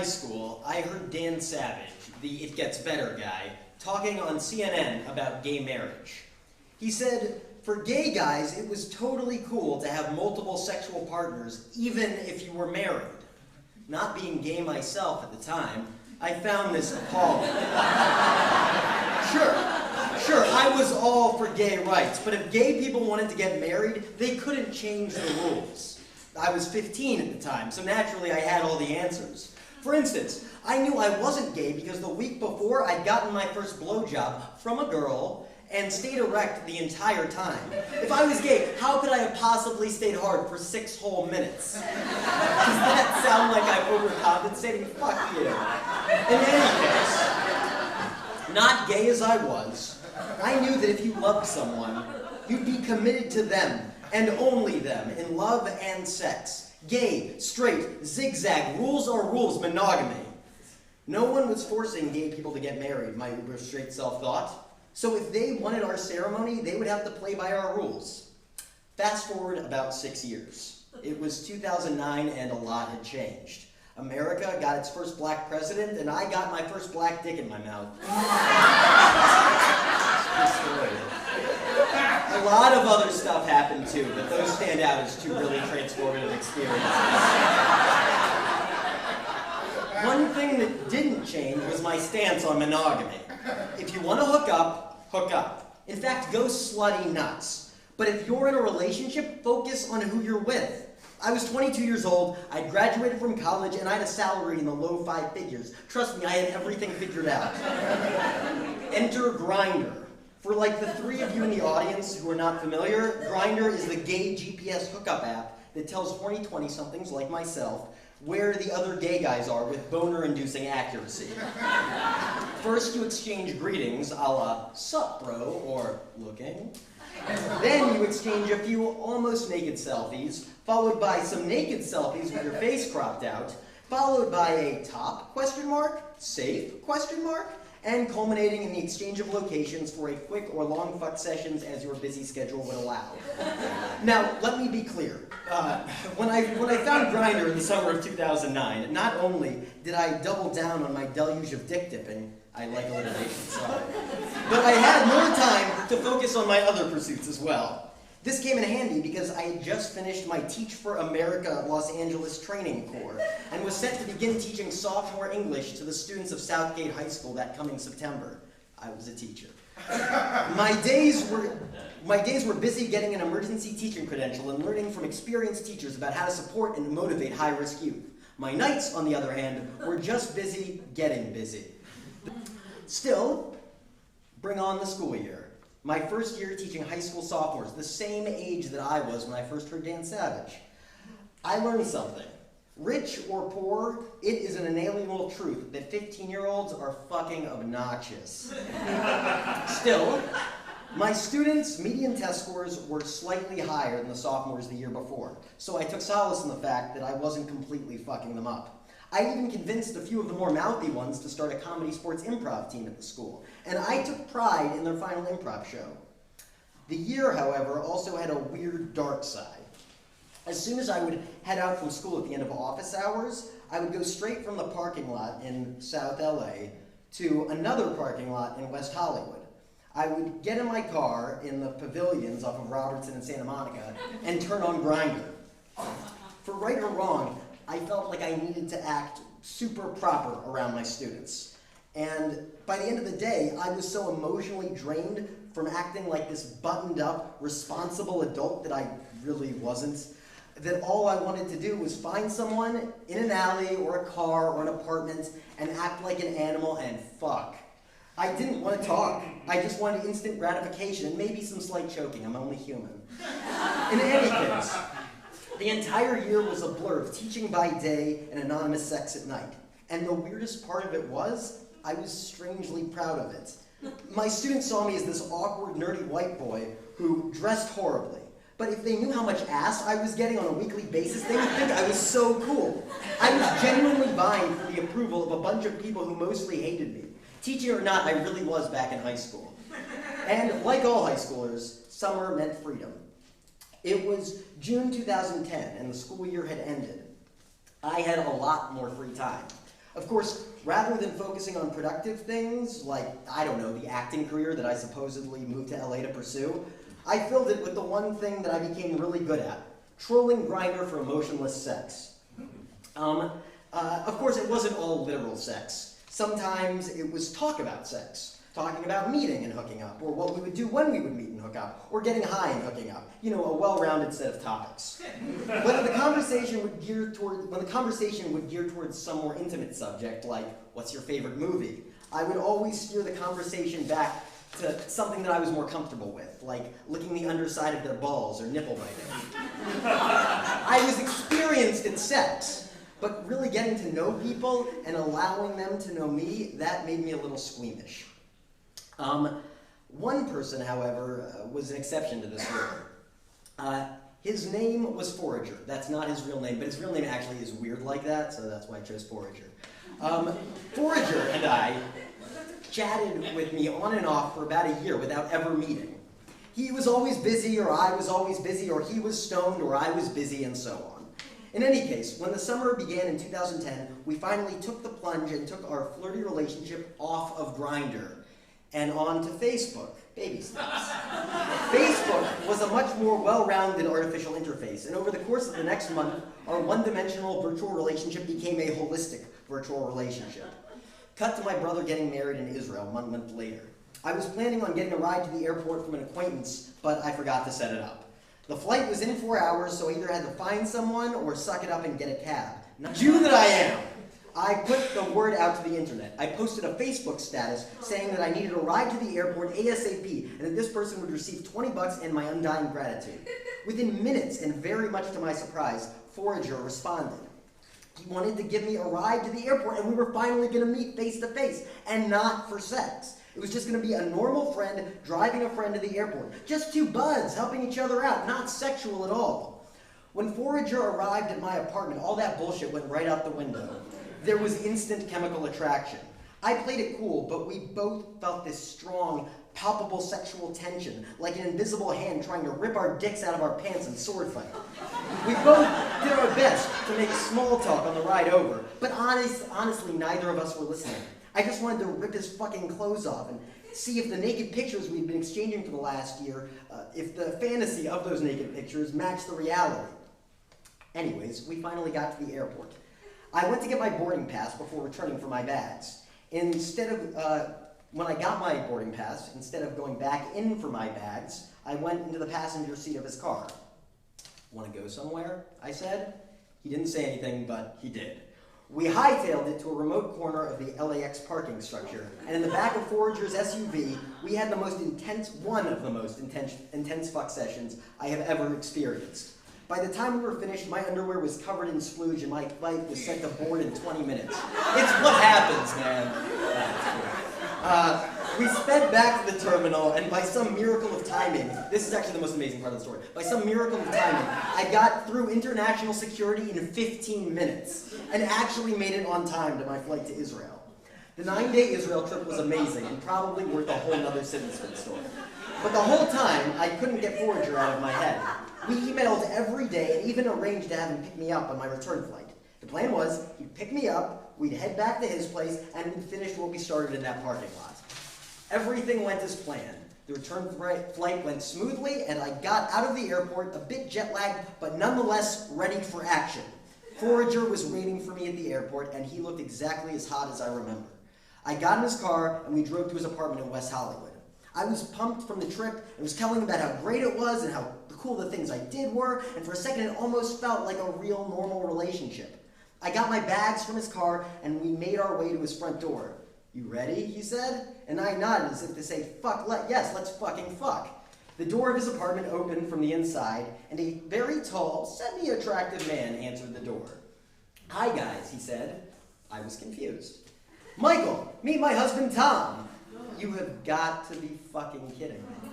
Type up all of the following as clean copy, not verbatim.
high school, I heard Dan Savage, the It Gets Better guy, talking on CNN about gay marriage. He said, for gay guys, it was totally cool to have multiple sexual partners, even if you were married. Not being gay myself at the time, I found this appalling. Sure, I was all for gay rights, but if gay people wanted to get married, they couldn't change the rules. I was 15 at the time, so naturally I had all the answers. For instance, I knew I wasn't gay because the week before I'd gotten my first blowjob from a girl and stayed erect the entire time. If I was gay, how could I have possibly stayed hard for 6 whole minutes? Does that sound like I'm overcompensating? Fuck you. In any case, not gay as I was, I knew that if you loved someone, you'd be committed to them, and only them, in love and sex. Gay, straight, zigzag, rules are rules, monogamy. No one was forcing gay people to get married, my uber straight self thought. So if they wanted our ceremony, they would have to play by our rules. Fast forward about 6 years. It was 2009 and a lot had changed. America got its first black president, and I got my first black dick in my mouth. A lot of other stuff happened too, but those stand out as 2 really transformative experiences. One thing that didn't change was my stance on monogamy. If you want to hook up, hook up. In fact, go slutty nuts. But if you're in a relationship, focus on who you're with. I was 22 years old, I graduated from college, and I had a salary in the low 5 figures. Trust me, I had everything figured out. Enter Grindr. For like the 3 of you in the audience who are not familiar, Grindr is the gay GPS hookup app that tells horny 20-somethings like myself where the other gay guys are with boner-inducing accuracy. First, you exchange greetings a la, sup bro, or looking. Then you exchange a few almost naked selfies, followed by some naked selfies with your face cropped out, followed by a top, safe, and culminating in the exchange of locations for a quick or long fuck sessions as your busy schedule would allow. Now, let me be clear. When I found Grindr in the summer of 2009, not only did I double down on my deluge of dick dipping, I like alliteration, sorry, but I had more time to focus on my other pursuits as well. This came in handy because I had just finished my Teach for America Los Angeles training corps and was set to begin teaching sophomore English to the students of Southgate High School that coming September. I was a teacher. My days were busy getting an emergency teaching credential and learning from experienced teachers about how to support and motivate high-risk youth. My nights, on the other hand, were just busy getting busy. Still, bring on the school year. My first year teaching high school sophomores, the same age that I was when I first heard Dan Savage. I learned something. Rich or poor, it is an inalienable truth that 15-year-olds are fucking obnoxious. Still, my students' median test scores were slightly higher than the sophomores the year before, so I took solace in the fact that I wasn't completely fucking them up. I even convinced a few of the more mouthy ones to start a comedy sports improv team at the school, and I took pride in their final improv show. The year, however, also had a weird dark side. As soon as I would head out from school at the end of office hours, I would go straight from the parking lot in South LA to another parking lot in West Hollywood. I would get in my car in the pavilions off of Robertson and Santa Monica and turn on Grindr. For right or wrong, I felt like I needed to act super proper around my students. And by the end of the day, I was so emotionally drained from acting like this buttoned up, responsible adult that I really wasn't, that all I wanted to do was find someone in an alley or a car or an apartment and act like an animal and fuck. I didn't want to talk. I just wanted instant gratification and maybe some slight choking. I'm only human. In any case, the entire year was a blur of teaching by day and anonymous sex at night. And the weirdest part of it was, I was strangely proud of it. My students saw me as this awkward, nerdy white boy who dressed horribly. But if they knew how much ass I was getting on a weekly basis, they would think I was so cool. I was genuinely vying for the approval of a bunch of people who mostly hated me. Teaching or not, I really was back in high school. And like all high schoolers, summer meant freedom. It was June 2010, and the school year had ended. I had a lot more free time. Of course, rather than focusing on productive things, like, I don't know, the acting career that I supposedly moved to LA to pursue, I filled it with the one thing that I became really good at, trolling Grindr for emotionless sex. Of course, it wasn't all literal sex. Sometimes it was talk about sex, talking about meeting and hooking up, or what we would do when we would meet and hook up, or getting high and hooking up. You know, a well-rounded set of topics. When the conversation would gear towards some more intimate subject, like, what's your favorite movie? I would always steer the conversation back to something that I was more comfortable with, like licking the underside of their balls or nipple biting. I was experienced at sex, but really getting to know people and allowing them to know me, that made me a little squeamish. One person, however, was an exception to this rule. His name was Forager. That's not his real name, but his real name actually is weird like that, so that's why I chose Forager. Forager and I chatted with me on and off for about a year without ever meeting. He was always busy, or I was always busy, or he was stoned, or I was busy, and so on. In any case, when the summer began in 2010, we finally took the plunge and took our flirty relationship off of Grindr and onto Facebook. Baby steps. Facebook was a much more well-rounded artificial interface, and over the course of the next month, our one-dimensional virtual relationship became a holistic virtual relationship. Cut to my brother getting married in Israel 1 month later. I was planning on getting a ride to the airport from an acquaintance, but I forgot to set it up. The flight was in 4 hours, so I either had to find someone or suck it up and get a cab. Jew that I am, I put the word out to the internet. I posted a Facebook status saying that I needed a ride to the airport ASAP, and that this person would receive $20 and my undying gratitude. Within minutes, and very much to my surprise, Forager responded. He wanted to give me a ride to the airport, and we were finally going to meet face to face, and not for sex. It was just going to be a normal friend driving a friend to the airport. Just two buds helping each other out, not sexual at all. When Forager arrived at my apartment, all that bullshit went right out the window. There was instant chemical attraction. I played it cool, but we both felt this strong, palpable sexual tension, like an invisible hand trying to rip our dicks out of our pants and sword fight. We both did our best to make small talk on the ride over, but honestly, neither of us were listening. I just wanted to rip his fucking clothes off and see if the naked pictures we'd been exchanging for the last year, if the fantasy of those naked pictures matched the reality. Anyways, we finally got to the airport. I went to get my boarding pass before returning for my bags. When I got my boarding pass, instead of going back in for my bags, I went into the passenger seat of his car. Want to go somewhere? I said. He didn't say anything, but he did. We hightailed it to a remote corner of the LAX parking structure, and in the back of Forager's SUV, we had one of the most intense fuck sessions I have ever experienced. By the time we were finished, my underwear was covered in splooge and my flight was set to board in 20 minutes. It's what happens, man. We sped back to the terminal, and by some miracle of timing, this is actually the most amazing part of the story, by some miracle of timing, I got through international security in 15 minutes, and actually made it on time to my flight to Israel. The 9-day Israel trip was amazing, and probably worth a whole nother sentence for the story. But the whole time, I couldn't get Forager out of my head. We emailed every day, and even arranged to have him pick me up on my return flight. The plan was, he'd pick me up, we'd head back to his place, and we'd finish what we started in that parking lot. Everything went as planned. The return flight went smoothly, and I got out of the airport a bit jet-lagged, but nonetheless ready for action. Forager was waiting for me at the airport, and he looked exactly as hot as I remember. I got in his car, and we drove to his apartment in West Hollywood. I was pumped from the trip, and was telling him about how great it was, and how cool the things I did were, and for a second it almost felt like a real normal relationship. I got my bags from his car, and we made our way to his front door. "You ready?" he said, and I nodded as if to say, yes, let's fucking fuck. The door of his apartment opened from the inside, and a very tall, semi-attractive man answered the door. "Hi guys," he said. I was confused. "Michael, meet my husband Tom." You have got to be fucking kidding me.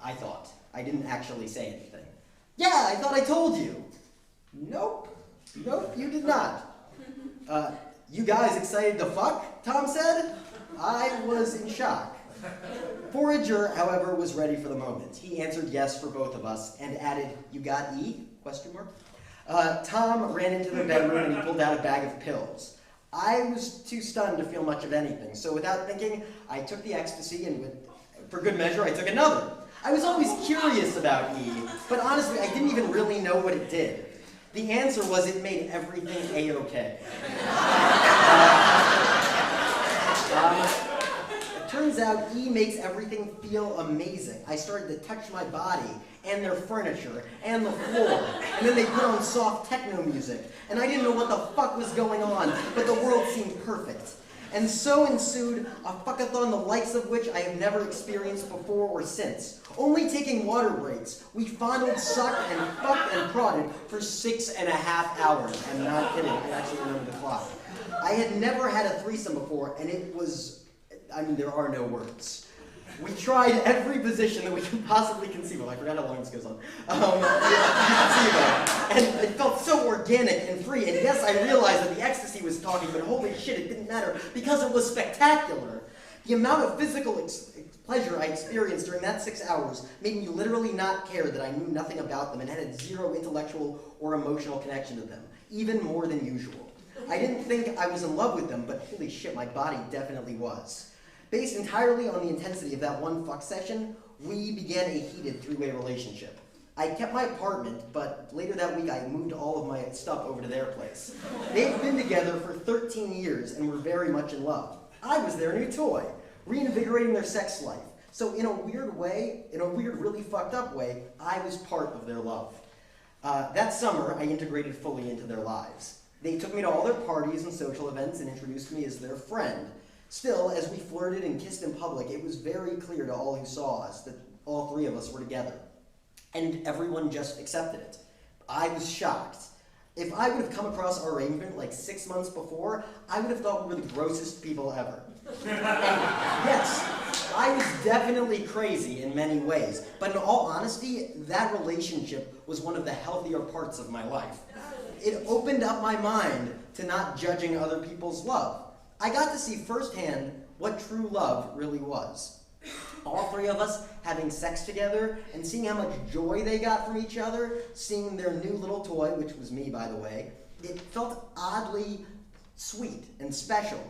I thought. I didn't actually say anything. "Yeah, I thought I told you." Nope, you did not. "You guys excited to fuck?" Tom said. I was in shock. Forager, however, was ready for the moment. He answered yes for both of us and added, "You got E?" Tom ran into the bedroom and he pulled out a bag of pills. I was too stunned to feel much of anything, so without thinking, I took the ecstasy, and for good measure, I took another. I was always curious about E, but honestly, I didn't even really know what it did. The answer was it made everything A-okay. It turns out E makes everything feel amazing. I started to touch my body, and their furniture, and the floor, and then they put on soft techno music, and I didn't know what the fuck was going on, but the world seemed perfect. And so ensued a fuckathon the likes of which I have never experienced before or since. Only taking water breaks, we fondled, sucked, and fucked and prodded for 6.5 hours. I'm not kidding, I actually remember the clock. I had never had a threesome before, and it was, I mean, there are no words. We tried every position that we could possibly conceive of. I forgot how long this goes on. And it felt so organic and free. And yes, I realized that the ecstasy was talking, but holy shit, it didn't matter because it was spectacular. The amount of physical pleasure I experienced during that 6 hours made me literally not care that I knew nothing about them and had zero intellectual or emotional connection to them, even more than usual. I didn't think I was in love with them, but holy shit, my body definitely was. Based entirely on the intensity of that one fuck session, we began a heated three-way relationship. I kept my apartment, but later that week I moved all of my stuff over to their place. They'd been together for 13 years and were very much in love. I was their new toy, reinvigorating their sex life. So in a weird way, in a weird, really fucked up way, I was part of their love. That summer, I integrated fully into their lives. They took me to all their parties and social events and introduced me as their friend. Still, as we flirted and kissed in public, it was very clear to all who saw us that all three of us were together. And everyone just accepted it. I was shocked. If I would have come across our arrangement like 6 months before, I would have thought we were the grossest people ever. And yes, I was definitely crazy in many ways, but in all honesty, that relationship was one of the healthier parts of my life. It opened up my mind to not judging other people's love. I got to see firsthand what true love really was. All three of us having sex together and seeing how much joy they got from each other, seeing their new little toy, which was me, by the way, it felt oddly sweet and special.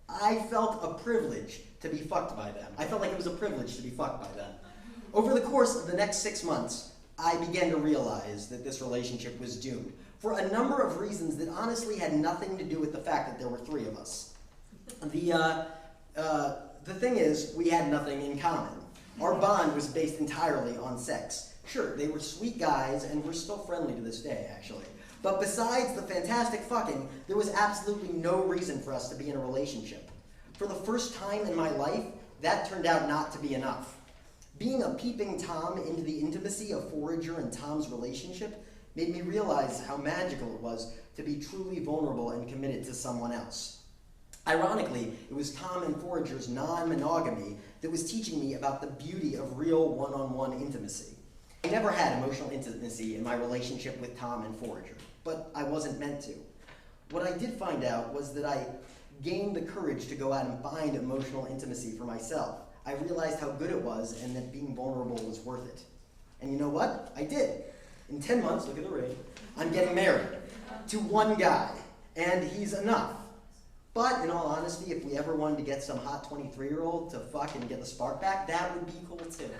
I felt a privilege to be fucked by them. I felt like it was a privilege to be fucked by them. Over the course of the next 6 months, I began to realize that this relationship was doomed for a number of reasons that honestly had nothing to do with the fact that there were three of us. The thing is, we had nothing in common. Our bond was based entirely on sex. Sure, they were sweet guys, and we're still friendly to this day, actually. But besides the fantastic fucking, there was absolutely no reason for us to be in a relationship. For the first time in my life, that turned out not to be enough. Being a peeping Tom into the intimacy of Forager and Tom's relationship made me realize how magical it was to be truly vulnerable and committed to someone else. Ironically, it was Tom and Forager's non-monogamy that was teaching me about the beauty of real one-on-one intimacy. I never had emotional intimacy in my relationship with Tom and Forager, but I wasn't meant to. What I did find out was that I gained the courage to go out and find emotional intimacy for myself. I realized how good it was and that being vulnerable was worth it. And you know what? I did. In 10 months, look at the ring, I'm getting married to one guy, and he's enough. But in all honesty, if we ever wanted to get some hot 23-year-old to fuck and get the spark back, that would be cool too.